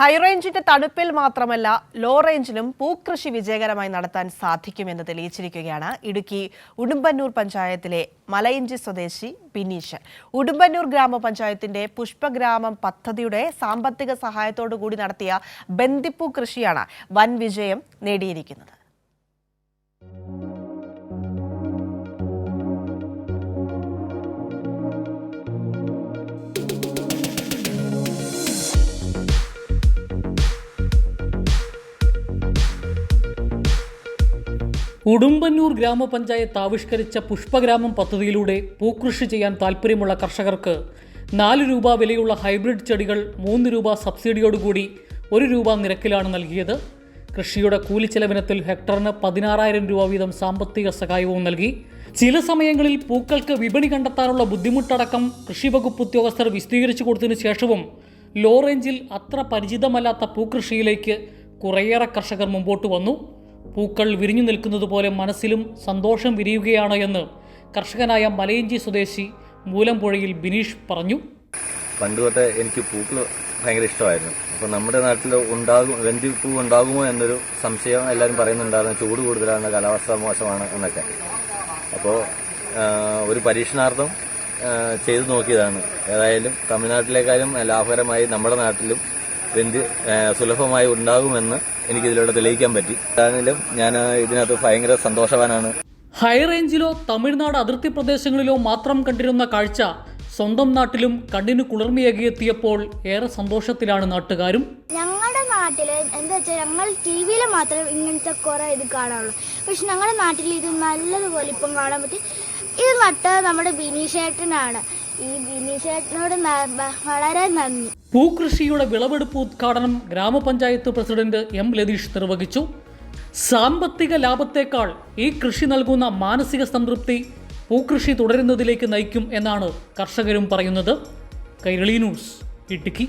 ഹൈറേഞ്ചിന്റെ തണുപ്പിൽ മാത്രമല്ല ലോ റേഞ്ചിലും പൂക്കൃഷി വിജയകരമായി നടത്താൻ സാധിക്കുമെന്ന് തെളിയിച്ചിരിക്കുകയാണ് ഇടുക്കി ഉടുമ്പന്നൂർ പഞ്ചായത്തിലെ മലയിഞ്ചി സ്വദേശി ബിനീഷ്. ഉടുമ്പന്നൂർ ഗ്രാമപഞ്ചായത്തിന്റെ പുഷ്പഗ്രാമം പദ്ധതിയുടെ സാമ്പത്തിക സഹായത്തോടു കൂടി നടത്തിയ ബന്ദിപ്പൂ കൃഷിയാണ് വൻ വിജയം നേടിയിരിക്കുന്നത്. ഉടുമ്പന്നൂർ ഗ്രാമപഞ്ചായത്ത് ആവിഷ്കരിച്ച പുഷ്പഗ്രാമം പദ്ധതിയിലൂടെ പൂക്കൃഷി ചെയ്യാൻ താൽപ്പര്യമുള്ള കർഷകർക്ക് 4 രൂപ വിലയുള്ള ഹൈബ്രിഡ് ചെടികൾ 3 രൂപ സബ്സിഡിയോടുകൂടി 1 രൂപ നിരക്കിലാണ് നൽകിയത്. കൃഷിയുടെ കൂലിച്ചെലവിനത്തിൽ ഹെക്ടറിന് 16,000 രൂപ വീതം സാമ്പത്തിക സഹായവും നൽകി. ചില സമയങ്ങളിൽ പൂക്കൾക്ക് വിപണി കണ്ടെത്താനുള്ള ബുദ്ധിമുട്ടടക്കം കൃഷിവകുപ്പ് ഉദ്യോഗസ്ഥർ വിശദീകരിച്ചു കൊടുത്തതിനു ശേഷവും ലോ റേഞ്ചിൽ അത്ര പരിചിതമല്ലാത്ത പൂക്കൃഷിയിലേക്ക് കുറേയേറെ കർഷകർ മുമ്പോട്ട് വന്നു. പൂക്കൾ വിരിഞ്ഞു നിൽക്കുന്നത് പോലെ മനസ്സിലും സന്തോഷം വിരിയുകയാണ് എന്ന് കർഷകനായ മലയിഞ്ചി സ്വദേശി മൂലംപുഴയിൽ ബിനീഷ് പറഞ്ഞു. പണ്ട് തൊട്ടേ എനിക്ക് പൂക്കൾ ഭയങ്കര ഇഷ്ടമായിരുന്നു. അപ്പോൾ നമ്മുടെ നാട്ടിൽ ബന്ദിപ്പൂ ഉണ്ടാകുമോ എന്നൊരു സംശയം എല്ലാവരും പറയുന്നുണ്ടായിരുന്നു. ചൂട് കൂടുതലാണ്, കാലാവസ്ഥ മോശമാണ് എന്നൊക്കെ. അപ്പോൾ ഒരു പരീക്ഷണാർത്ഥം ചെയ്തു നോക്കിയതാണ്. ഏതായാലും തമിഴ്നാട്ടിലേക്കാളും ലാഭകരമായി നമ്മുടെ നാട്ടിലും സുലഭമായി ഉണ്ടാകുമെന്ന് എനിക്കിതിലൂടെ തെളിയിക്കാൻ പറ്റി. ഏതായാലും ഞാൻ ഇതിനകത്ത് ഭയങ്കര സന്തോഷവാനാണ്. ഹൈ റേഞ്ചിലോ തമിഴ്നാട് അതിർത്തി പ്രദേശങ്ങളിലോ മാത്രം കണ്ടിരുന്ന കാഴ്ച സ്വന്തം നാട്ടിലും കണ്ണിന് കുളിർമയേകിയെത്തിയപ്പോൾ ഏറെ സന്തോഷത്തിലാണ് നാട്ടുകാരും. ഞങ്ങളുടെ നാട്ടില് എന്താ വെച്ചാൽ ഞങ്ങൾ TV-യിൽ മാത്രമേ ഇങ്ങനത്തെ കുറെ ഇത് കാണാറുള്ളൂ. പക്ഷെ ഞങ്ങളുടെ നാട്ടിൽ ഇത് നല്ലതുപോലെ ഇപ്പം കാണാൻ പറ്റി. ഇത് നട്ടത് നമ്മുടെ ബിനീഷേട്ടനാണ്. ഈ ബിനീഷേട്ടനോട് വളരെ നന്ദി. പൂക്കൃഷിയുടെ വിളവെടുപ്പ് ഉദ്ഘാടനം ഗ്രാമപഞ്ചായത്ത് പ്രസിഡന്റ് M. ലതീഷ് നിർവഹിച്ചു. സാമ്പത്തിക ലാഭത്തേക്കാൾ ഈ കൃഷി നൽകുന്ന മാനസിക സംതൃപ്തി പൂക്കൃഷി തുടരുന്നതിലേക്ക് നയിക്കും എന്നാണ് കർഷകരും പറയുന്നത്. കൈരളി ന്യൂസ്, ഇടുക്കി.